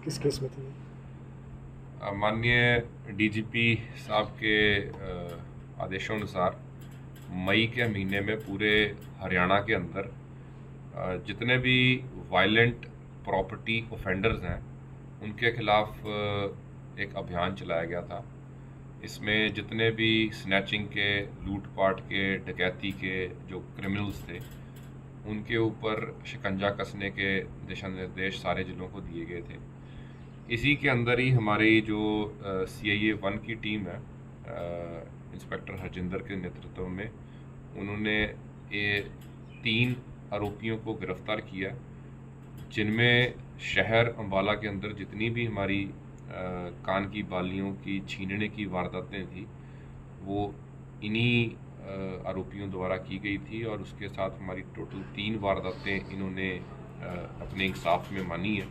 किस केस में थी? माननीय डीजीपी साहब के आदेशों अनुसार मई के महीने में पूरे हरियाणा के अंदर जितने भी वायलेंट प्रॉपर्टी ऑफेंडर्स हैं उनके खिलाफ एक अभियान चलाया गया था। इसमें जितने भी स्नैचिंग के, लूटपाट के, डकैती के जो क्रिमिनल्स थे उनके ऊपर शिकंजा कसने के दिशा निर्देश सारे जिलों को दिए गए थे। इसी के अंदर ही हमारी जो CIA 1 की टीम है, इंस्पेक्टर हरजिंदर के नेतृत्व में, उन्होंने ये 3 आरोपियों को गिरफ्तार किया, जिनमें शहर अम्बाला के अंदर जितनी भी हमारी कान की बालियों की छीनने की वारदातें थी वो इन्हीं आरोपियों द्वारा की गई थी। और उसके साथ हमारी टोटल 3 वारदातें इन्होंने अपने इंसाफ में मानी है।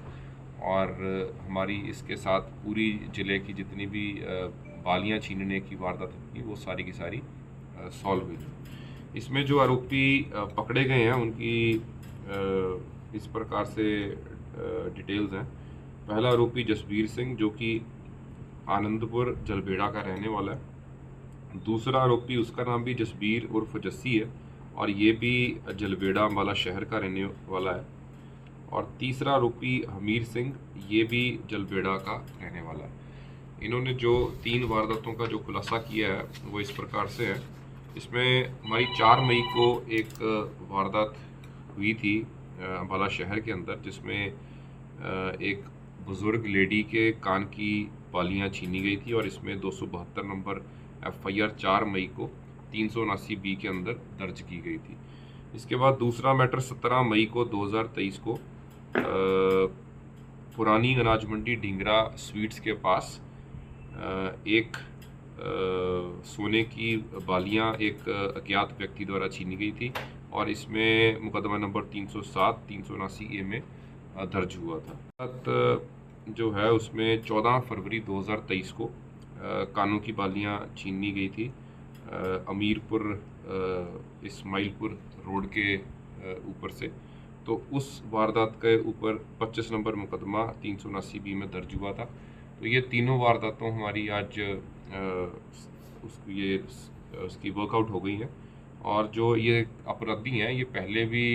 और हमारी इसके साथ पूरी ज़िले की जितनी भी बालियाँ छीनने की वारदात थी वो सारी की सारी सॉल्व हुई। इसमें जो आरोपी पकड़े गए हैं उनकी इस प्रकार से डिटेल्स हैं। पहला आरोपी जसबीर सिंह, जो कि आनंदपुर जलबेड़ा का रहने वाला है। दूसरा आरोपी, उसका नाम भी जसबीर उर्फ जस्सी है और ये भी जलबेड़ा अम्बाला शहर का रहने वाला है। और तीसरा आरोपी हमीर सिंह, ये भी जलबेड़ा का रहने वाला है। इन्होंने जो 3 वारदातों का जो खुलासा किया है वो इस प्रकार से है। इसमें हमारी 4 मई को एक वारदात हुई थी अम्बाला शहर के अंदर, जिसमें एक बुज़ुर्ग लेडी के कान की बालियाँ छीनी गई थी और इसमें 272 नंबर FIR 4 मई को 379B के अंदर दर्ज की गई थी। इसके बाद दूसरा मैटर 17 मई को 2023 को पुरानी अनाज मंडी ढींगरा स्वीट्स के पास एक सोने की बालियां एक अज्ञात व्यक्ति द्वारा छीनी गई थी और इसमें मुकदमा नंबर 307 379A में दर्ज हुआ था। जो है उसमें 14 फरवरी 2023 को कानों की बालियां छीनी गई थी अमीरपुर इस्माइलपुर रोड के ऊपर से। तो उस वारदात के ऊपर 25 नंबर मुकदमा 379B में दर्ज हुआ था। तो ये तीनों वारदातों हमारी आज उसकी वर्कआउट हो गई हैं। और जो ये अपराधी हैं ये पहले भी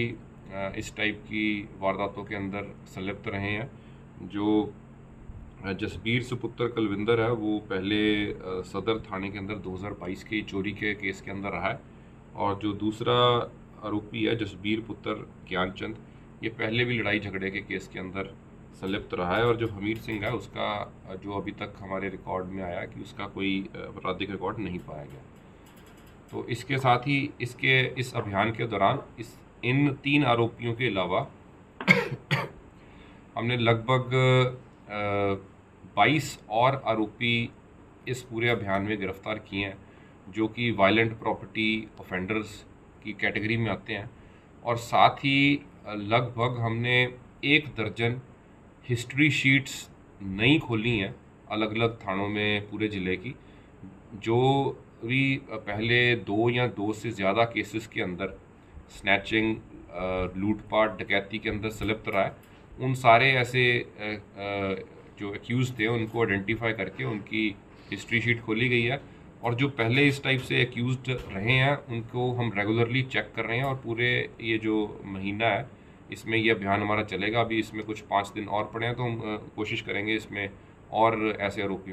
इस टाइप की वारदातों के अंदर संलिप्त रहे हैं। जो जसबीर सुपुत्र कुलविंदर है वो पहले सदर थाने के अंदर 2022 के चोरी के केस के अंदर रहा है। और जो दूसरा आरोपी है जसबीर पुत्र ज्ञानचंद, ये पहले भी लड़ाई झगड़े के केस के अंदर संलिप्त रहा है। और जो हमीर सिंह है उसका जो अभी तक हमारे रिकॉर्ड में आया कि उसका कोई आपराधिक रिकॉर्ड नहीं पाया गया। तो इसके साथ ही इस अभियान के दौरान इन 3 आरोपियों के अलावा हमने लगभग 22 और आरोपी इस पूरे अभियान में गिरफ्तार किए हैं, जो कि वायलेंट प्रॉपर्टी ऑफेंडर्स की कैटेगरी में आते हैं। और साथ ही लगभग हमने 1 दर्जन हिस्ट्री शीट्स नई खोली हैं अलग अलग थानों में पूरे ज़िले की। जो भी पहले 2 या 2 से ज़्यादा केसेस के अंदर स्नैचिंग, लूटपाट, डकैती के अंदर संलिप्त रहा है, उन सारे ऐसे जो एक्यूज़ थे उनको आइडेंटिफाई करके उनकी हिस्ट्री शीट खोली गई है। और जो पहले इस टाइप से एक्यूज़्ड रहे हैं उनको हम रेगुलरली चेक कर रहे हैं। और पूरे ये जो महीना है इसमें ये अभियान हमारा चलेगा। अभी इसमें कुछ 5 दिन और पड़े हैं, तो हम कोशिश करेंगे इसमें और ऐसे आरोपी